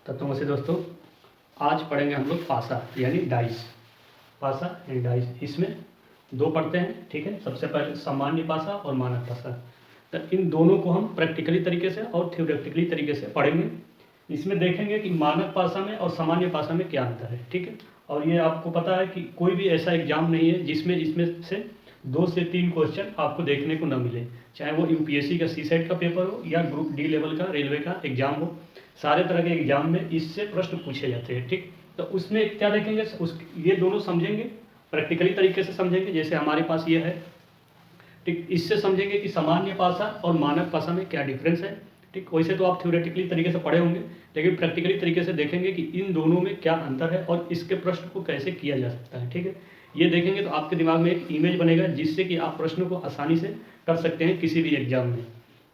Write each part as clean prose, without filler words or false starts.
तत्वों से दोस्तों आज पढ़ेंगे हम लोग पासा यानी डाइस। पासा यानी डाइस, इसमें दो पढ़ते हैं, ठीक है। सबसे पहले सामान्य पासा और मानक पासा। तो इन दोनों को हम प्रैक्टिकली तरीके से और थ्योरेटिकली तरीके से पढ़ेंगे। इसमें देखेंगे कि मानक पासा में और सामान्य पासा में क्या अंतर है, ठीक है। और ये आपको पता है कि कोई भी ऐसा एग्जाम नहीं है जिसमें इसमें से 2 से 3 क्वेश्चन आपको देखने को न मिले, चाहे वो यूपीएससी का सीसेट का पेपर हो या ग्रुप डी लेवल का रेलवे का एग्जाम हो। सारे तरह के एग्जाम में इससे प्रश्न पूछे जाते हैं, ठीक। तो उसमें क्या देखेंगे, ये दोनों समझेंगे, प्रैक्टिकली तरीके से समझेंगे। जैसे हमारे पास ये है, ठीक। इससे समझेंगे कि सामान्य पासा और मानक पासा में क्या डिफरेंस है, ठीक। वैसे तो आप थ्योरेटिकली तरीके से पढ़े होंगे, लेकिन प्रैक्टिकली तरीके से देखेंगे कि इन दोनों में क्या अंतर है और इसके प्रश्न को कैसे किया जा सकता है, ठीक है। ये देखेंगे तो आपके दिमाग में एक इमेज बनेगा जिससे कि आप प्रश्न को आसानी से कर सकते हैं किसी भी एग्जाम में।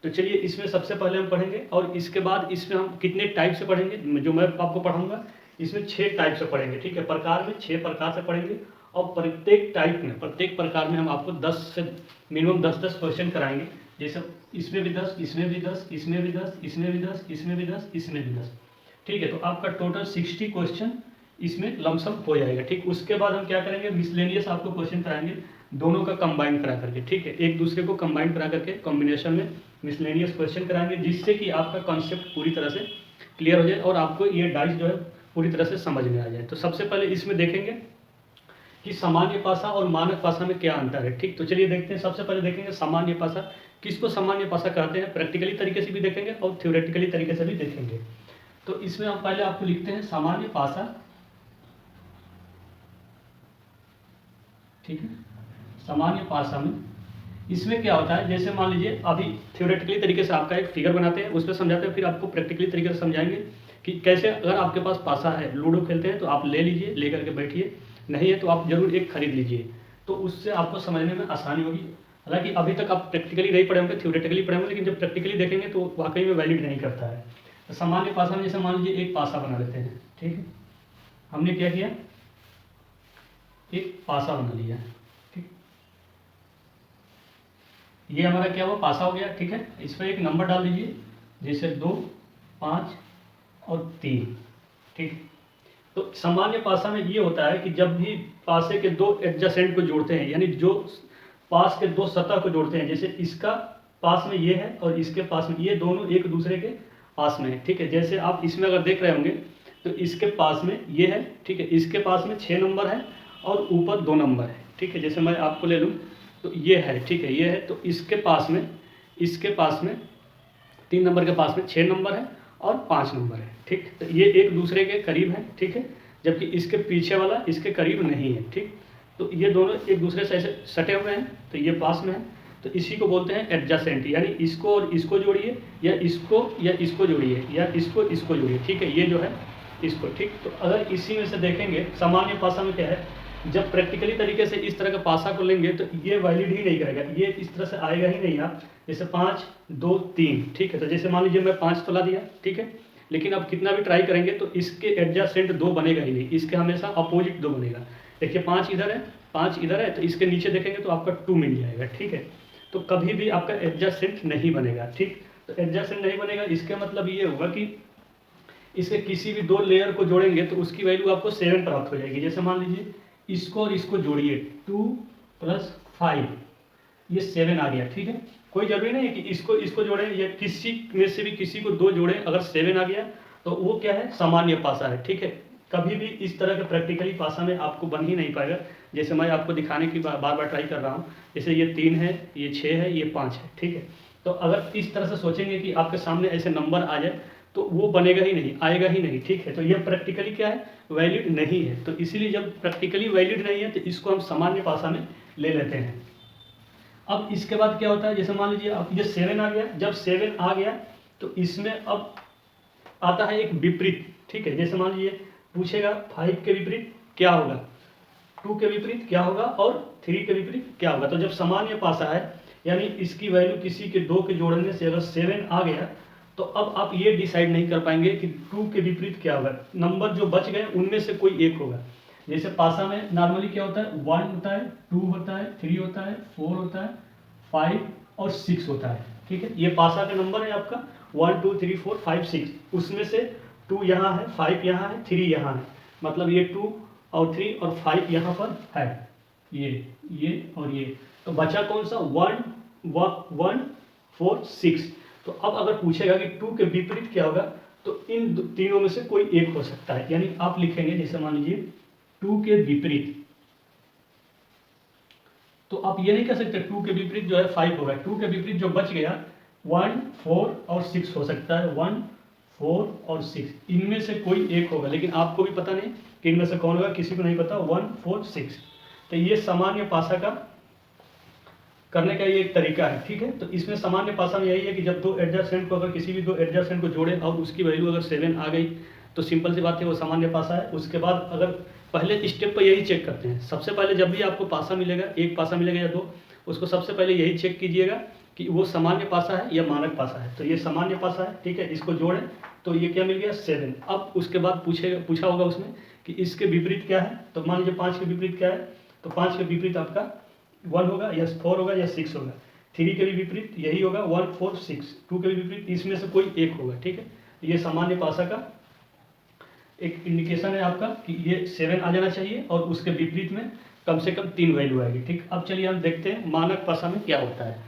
तो चलिए इसमें सबसे पहले हम पढ़ेंगे और इसके बाद इसमें हम कितने टाइप से पढ़ेंगे, जो मैं आपको पढ़ाऊंगा इसमें 6 टाइप से पढ़ेंगे, ठीक है। प्रकार में 6 प्रकार से पढ़ेंगे और प्रत्येक टाइप में, प्रत्येक प्रकार में हम आपको 10 से मिनिमम 10-10 क्वेश्चन कराएंगे। जैसे इसमें भी 10, इसमें भी 10, इसमें भी 10, इसमें भी 10, इसमें भी 10, इसमें भी 10, ठीक है। तो आपका टोटल 60 क्वेश्चन इसमें लमसम हो जाएगा, ठीक। उसके बाद हम क्या करेंगे, मिसलेनियस आपको क्वेश्चन कराएंगे, दोनों का कंबाइन करा करके, ठीक है। एक दूसरे को कंबाइन करा करके कॉम्बिनेशन में मिसलेनियस क्वेश्चन कराएंगे, जिससे कि आपका कॉन्सेप्ट पूरी तरह से क्लियर हो जाए और आपको ये डाइस जो है पूरी तरह से समझ में आ जाए। तो सबसे पहले इसमें देखेंगे कि सामान्य पासा और मानक पासा में क्या अंतर है, ठीक। तो चलिए देखते हैं। सबसे पहले देखेंगे सामान्य पासा, किसको सामान्य पासा कहते हैं, प्रैक्टिकली तरीके से भी देखेंगे और थ्योरेटिकली तरीके से भी देखेंगे। तो इसमें हम पहले आपको लिखते हैं सामान्य पासा, ठीक है। सामान्य पासा में इसमें क्या होता है, जैसे मान लीजिए अभी थ्योरेटिकली तरीके से आपका एक फिगर बनाते हैं, उस पर समझाते हैं, फिर आपको प्रैक्टिकली तरीके से समझाएंगे कि कैसे। अगर आपके पास पासा है, लूडो खेलते हैं तो आप ले लीजिए, ले करके बैठिए, नहीं है तो आप जरूर एक खरीद लीजिए, तो उससे आपको समझने में आसानी होगी। हालांकि अभी तक आप प्रैक्टिकली नहीं पढ़े होंगे, थ्योरेटिकली पढ़े होंगे, लेकिन जब प्रैक्टिकली देखेंगे तो वाकई में वैलिड नहीं करता है। तो सामान्य पासा में जैसे मान लीजिए एक पासा बना लेते हैं, ठीक है। हमने क्या किया, एक पासा बना लिया, ठीक। ये हमारा क्या हुआ, पासा हो गया, ठीक है। इस पर एक नंबर डाल दीजिए, जैसे 2, 5 और 3, ठीक। तो सामान्य पासा में ये होता है कि जब भी पासे के 2 एडजेसेंट को जोड़ते हैं, यानी जो पास के 2 सतह को जोड़ते हैं, जैसे इसका पास में ये है और इसके पास में, ये दोनों एक दूसरे के पास में है, ठीक है। जैसे आप इसमें अगर देख रहे होंगे तो इसके पास में ये है, ठीक है। इसके पास में 6 नंबर है और ऊपर 2 नंबर है, ठीक है। जैसे मैं आपको ले लूँ तो ये है, ठीक है, ये है। तो इसके पास में 3 नंबर के पास में 6 नंबर है और 5 नंबर है, ठीक। तो ये एक दूसरे के करीब है, ठीक है, जबकि इसके पीछे वाला इसके करीब नहीं है, ठीक। तो ये दोनों एक दूसरे से ऐसे सटे हुए हैं, तो ये पास में है, तो इसी को बोलते हैं एडजेसेंट, यानी इसको और इसको जोड़िए या इसको जोड़िए या इसको जोड़िए, ठीक है। ये जो है इसको, ठीक। तो अगर इसी में से देखेंगे सामान्य पासा में क्या है, जब प्रैक्टिकली तरीके से इस तरह का पासा को लेंगे तो ये वैलिड ही नहीं करेगा, ये इस तरह से आएगा ही नहीं। आप जैसे 5, 2, 3, ठीक है। तो जैसे मान लीजिए मैं 5 तोला दिया, ठीक है, लेकिन अब कितना भी ट्राई करेंगे तो इसके एडजेसेंट 2 बनेगा ही नहीं, इसके हमेशा अपोजिट 2 बनेगा। देखिए 5 इधर है, 5 इधर है, तो इसके नीचे देखेंगे तो आपका 2 मिल जाएगा, ठीक है। तो कभी भी आपका एडजेसेंट नहीं बनेगा, ठीक। तो एडजेसेंट नहीं बनेगा, इसका मतलब ये होगा कि इसके किसी भी 2 लेयर को जोड़ेंगे तो उसकी वैल्यू आपको 7 प्राप्त हो जाएगी। जैसे मान लीजिए इसको और इसको जोड़िए, 2 + 5, ये 7 आ गया, ठीक है। कोई जरूरी नहीं है कि इसको जोड़ें या किसी में से भी किसी को 2 जोड़ें, अगर 7 आ गया तो वो क्या है, सामान्य पासा है, ठीक है। कभी भी इस तरह के प्रैक्टिकली पासा में आपको बन ही नहीं पाएगा। जैसे मैं आपको दिखाने की बार बार ट्राई कर रहा हूँ, जैसे ये 3 है, ये 6 है, ये 5 है, ठीक है। तो अगर इस तरह से सोचेंगे कि आपके सामने ऐसे नंबर आ जाए तो वो बनेगा ही नहीं, आएगा ही नहीं, ठीक है। तो ये प्रैक्टिकली क्या है, वैलिड नहीं है। तो इसीलिए जब प्रैक्टिकली वैलिड नहीं है तो इसको हम सामान्य पासा में ले लेते हैं। अब इसके बाद क्या होता है, जैसे मान लीजिए अब ये 7 आ गया, जब 7 आ गया तो इसमें अब आता है एक विपरीत, ठीक है। जैसे मान लीजिए पूछेगा 5 के विपरीत क्या होगा, 2 के विपरीत क्या होगा और 3 के विपरीत क्या होगा। तो जब सामान्य पासा है, यानी इसकी वैल्यू किसी के 2 के जोड़ने से अगर 7 आ गया तो अब आप ये डिसाइड नहीं कर पाएंगे कि 2 के विपरीत क्या होगा। नंबर जो बच गए उनमें से कोई एक होगा। जैसे पासा में नॉर्मली क्या होता है, 1 होता है, 2 होता है, 3 होता है, 4 होता है, 5 और 6 होता है, ठीक है। ये पासा का नंबर है आपका 1, 2, 3, 4, 5, 6, उसमें से 2 यहाँ है, 5 यहाँ है, 3 यहाँ है, मतलब ये 2 और 3 और 5 यहाँ पर है, ये और ये, तो बचा कौन सा 1 1 4 6। तो अब अगर पूछेगा कि 2 के विपरीत क्या होगा, तो इन तीनों में से कोई एक हो सकता है। यानी आप लिखेंगे जैसे मान लीजिए 2 के विपरीत, तो आप ये नहीं कह सकते 2 के विपरीत जो है 5 होगा। 2 के विपरीत जो बच गया 1 4 और 6 हो सकता है, 1 4 और 6, इनमें से कोई एक होगा, लेकिन आपको भी पता नहीं कि इनमें से कौन होगा, किसी को नहीं पता। 1 4 6, तो ये सामान्य पासा का करने का ये एक तरीका है, ठीक है। तो इसमें सामान्य पासा में यही है कि जब दो एडजस्टेंट को, अगर किसी भी दो एडजस्टेंट को जोड़े और उसकी वैल्यू अगर 7 आ गई तो सिंपल सी बात है वो सामान्य पासा है। उसके बाद अगर पहले स्टेप पर यही चेक करते हैं, सबसे पहले जब भी आपको पासा मिलेगा, एक पासा मिलेगा या दो, उसको सबसे पहले यही चेक कीजिएगा कि वो सामान्य पासा है या मानक पासा है। तो ये सामान्य पासा है, ठीक है, इसको जोड़ें तो ये क्या मिल गया 7। अब उसके बाद पूछा होगा उसमें कि इसके विपरीत क्या है, तो मान लीजिए 5 के विपरीत क्या है, तो 5 के विपरीत आपका 1 होगा या 4 होगा या 6 होगा। 3 के भी विपरीत यही होगा 1 4 6। 2 के भी विपरीत इसमें से कोई एक होगा, ठीक है। ये सामान्य पासा का एक इंडिकेशन है आपका कि ये 7 आ जाना चाहिए और उसके विपरीत में कम से कम 3 वैल्यू आएगी, ठीक। अब चलिए हम देखते हैं मानक पासा में क्या होता है।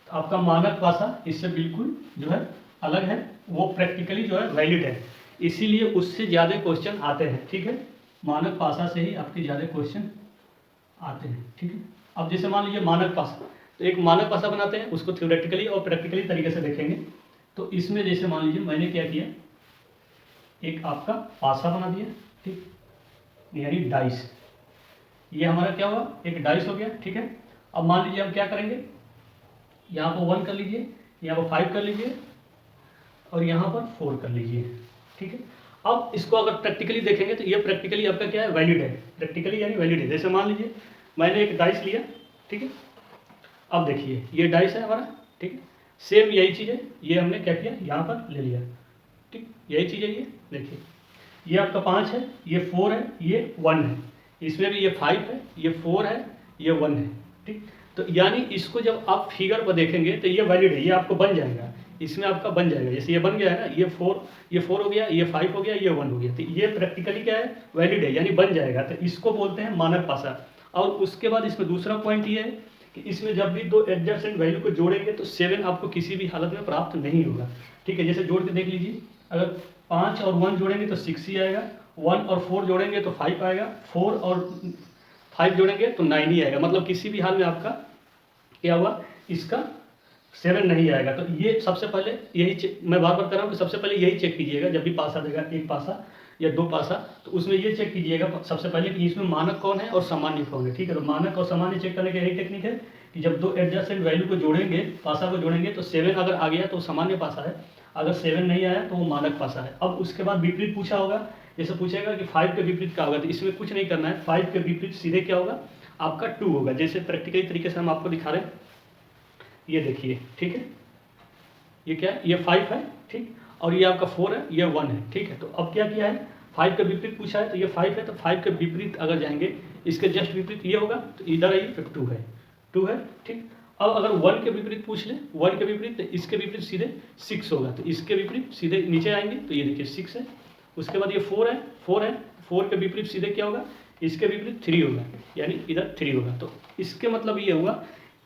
आपका मानक पासा इससे बिल्कुल जो है अलग है, वो प्रैक्टिकली जो है वैलिड है, इसीलिए उससे ज़्यादा क्वेश्चन आते हैं, ठीक है। मानक पासा से ही आपके ज़्यादा क्वेश्चन आते हैं, ठीक है। अब जैसे मान लीजिए मानक पासा, तो एक मानक पासा बनाते हैं, उसको थ्योरेटिकली और प्रैक्टिकली तरीके से देखेंगे। तो इसमें जैसे मान लीजिए मैंने क्या किया, एक आपका पासा बना दिया, ठीक, यानी डाइस। ये हमारा क्या हुआ, एक डाइस हो गया, ठीक है। अब मान लीजिए हम क्या करेंगे, यहाँ पर 1 कर लीजिए, यहाँ पर 5 कर लीजिए और यहाँ पर 4 कर लीजिए, ठीक है। अब इसको अगर प्रैक्टिकली देखेंगे तो ये प्रैक्टिकली आपका क्या है, वैलिड है, प्रैक्टिकली यानी वैलिड है। जैसे मान लीजिए मैंने एक डाइस लिया, ठीक है। अब देखिए ये डाइस है हमारा, ठीक है, सेम यही चीज़ है, ये हमने क्या किया यहाँ पर ले लिया, ठीक, यही चीज़ है। ये देखिए ये आपका 5 है, ये 4 है, ये 1 है, इसमें भी ये 5 है, ये 4 है, ये 1 है, ठीक। तो यानी इसको जब आप फिगर पर देखेंगे तो ये वैलिड है, ये आपको बन जाएगा, इसमें आपका बन जाएगा। जैसे ये बन गया है ना, ये 4 हो गया, ये 5 हो गया, ये 1 हो गया, तो ये प्रैक्टिकली क्या है, वैलिड है, यानी बन जाएगा। तो इसको बोलते हैं मानक पासा। और उसके बाद इसमें दूसरा पॉइंट ये है कि इसमें जब भी दो एडजस्टेंट वैल्यू को जोड़ेंगे तो 7 आपको किसी भी हालत में प्राप्त नहीं होगा, ठीक है। जैसे जोड़ के देख लीजिए, अगर 5 और 1 जोड़ेंगे तो 6 ही आएगा, 1 और 4 जोड़ेंगे तो 5 आएगा, 4 और 5 जोड़ेंगे तो 9 ही आएगा, मतलब किसी भी हाल में आपका क्या हुआ, इसका 7 नहीं आएगा। तो ये सबसे पहले यही मैं बार बार कर रहा हूँ कि सबसे पहले यही चेक कीजिएगा जब भी पासा देगा, एक पासा या दो पासा, तो उसमें ये चेक कीजिएगा सबसे पहले कि इसमें मानक कौन है और सामान्य कौन है, ठीक है। तो मानक और सामान्य चेक करने की यही टेक्निक है कि जब दो एडजस्टेंट वैल्यू को जोड़ेंगे, पासा को जोड़ेंगे, तो 7 अगर आ गया तो सामान्य पासा है, अगर 7 नहीं आया तो वो मानक पासा है। अब उसके बाद विपरीत पूछा होगा, जैसे पूछेगा कि 5 के विपरीत क्या होगा, तो इसमें कुछ नहीं करना है, 5 के विपरीत सीधे क्या होगा, आपका 2 होगा। जैसे प्रैक्टिकली तरीके से हम आपको दिखा रहे हैं, ये देखिए, ठीक है, ये क्या है, ये 5 है, ठीक, और ये आपका 4 है, ये 1 है, ठीक है। तो अब क्या किया है, 5 का विपरीत पूछा है, तो ये 5 है, तो 5 के विपरीत अगर जाएंगे, इसके जस्ट विपरीत ये होगा, तो इधर आइए तो 2 है, ठीक। अब अगर 1 के विपरीत पूछ ले, 1 के विपरीत, तो इसके विपरीत सीधे 6 होगा, तो इसके विपरीत सीधे नीचे आएंगे तो ये देखिए 6 है। उसके बाद ये 4 है, 4 के विपरीत सीधे क्या होगा, इसके विपरीत 3 होगा, यानी इधर 3 होगा। तो इसके मतलब ये हुआ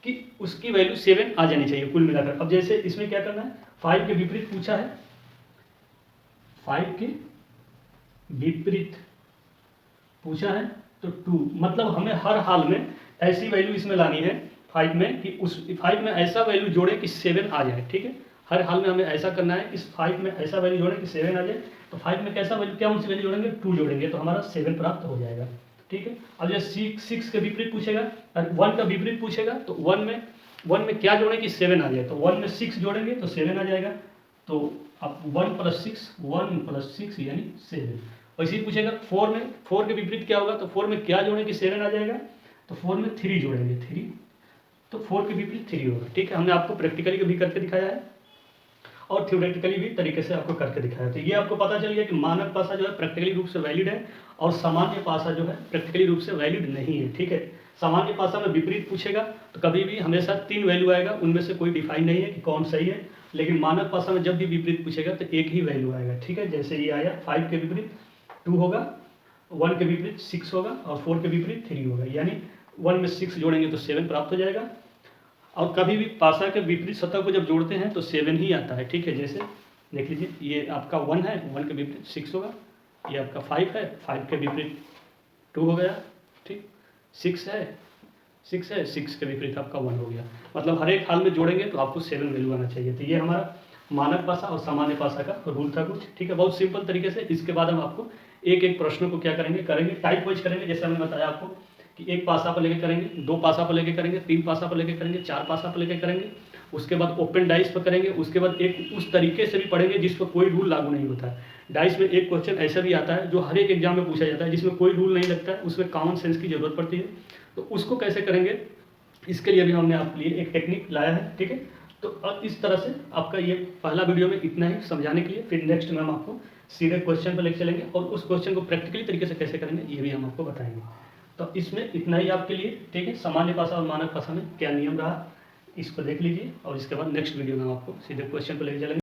कि उसकी वैल्यू 7 आ जानी चाहिए कुल मिलाकर। अब जैसे इसमें क्या करना है, 5 के विपरीत पूछा है, 5 के विपरीत पूछा है तो 2, मतलब हमें हर हाल में ऐसी वैल्यू इसमें लानी है 5 में कि उस 5 में ऐसा वैल्यू जोड़े कि 7 आ जाए, ठीक है। हर हाल में हमें ऐसा करना है कि 5 में ऐसा वैल्यू जोड़े कि 7 आ जाए। तो 5 में कैसा वैल्यू, क्या उनसे वैल्यू जोड़ेंगे, 2 जोड़ेंगे तो हमारा 7 प्राप्त हो जाएगा, ठीक है। अब जैसे 6 के विपरीत पूछेगा, 1 का विपरीत पूछेगा, तो 1 में क्या जोड़ें कि 7 आ जाए, तो 1 में 6 जोड़ेंगे तो 7 आ जाएगा। तो अब 1 + 6 यानी 7। वैसे ही पूछेगा 4 के विपरीत क्या होगा, तो 4 में क्या जोड़ें कि 7 आ जाएगा, तो 4 में 3 जोड़ेंगे, 3, तो 4 के विपरीत 3 होगा, ठीक है। हमने आपको प्रैक्टिकली भी करके दिखाया है और थ्योरेटिकली भी तरीके से आपको करके दिखाया। तो ये आपको पता चल गया कि मानक पासा जो है प्रैक्टिकली रूप से वैलिड है और सामान्य पासा जो है प्रैक्टिकली रूप से वैलिड नहीं है, ठीक है। सामान्य पासा में विपरीत पूछेगा तो कभी भी हमेशा 3 वैल्यू आएगा, उनमें से कोई डिफाइन नहीं है कि कौन सही है। लेकिन मानक पासा में जब भी विपरीत पूछेगा तो एक ही वैल्यू आएगा, ठीक है। जैसे ये आया 5 के विपरीत 2 होगा, 1 के विपरीत 6 होगा और 4 के विपरीत 3 होगा, यानी 1 में 6 जोड़ेंगे तो 7 प्राप्त हो जाएगा। और कभी भी पासा के विपरीत सतह को जब जोड़ते हैं तो 7 ही आता है, ठीक है। जैसे देख लीजिए, ये आपका 1 है, 1 के विपरीत 6 होगा, ये आपका 5 है, 5 के विपरीत 2 हो गया, ठीक। 6 है, 6 के विपरीत आपका 1 हो गया। मतलब हर एक हाल में जोड़ेंगे तो आपको 7 वैल्यू आना चाहिए। तो ये हमारा मानक पासा और सामान्य पासा का रूल था कुछ, ठीक है। बहुत सिंपल तरीके से इसके बाद हम आपको एक एक प्रश्नों को क्या करेंगे टाइप वाइज करेंगे। जैसे हमने बताया आपको कि 1 पासा पर लेके करेंगे, 2 पासा पर लेके करेंगे, 3 पासा पर लेके करेंगे, 4 पासा पर लेके करेंगे, उसके बाद ओपन डाइस पर करेंगे, उसके बाद एक उस तरीके से भी पढ़ेंगे जिस पर कोई रूल लागू नहीं होता है। डाइस में एक क्वेश्चन ऐसा भी आता है जो हर एक एग्जाम में पूछा जाता है, जिसमें कोई रूल नहीं लगता है, उसमें कॉमन सेंस की जरूरत पड़ती है। तो उसको कैसे करेंगे, इसके लिए भी हमने आपके लिए एक टेक्निक लाया है, ठीक है। तो अब इस तरह से आपका ये पहला वीडियो में इतना ही समझाने के लिए। फिर नेक्स्ट में हम आपको सीधे क्वेश्चन पर लेके चलेंगे और उस क्वेश्चन को प्रैक्टिकली तरीके से कैसे करेंगे ये भी हम आपको बताएंगे। तो इसमें इतना ही आपके लिए, ठीक है। सामान्य भाषा और मानक भाषा में क्या नियम रहा इसको देख लीजिए और इसके बाद नेक्स्ट वीडियो में हम आपको सीधे क्वेश्चन पर लेके चलेंगे।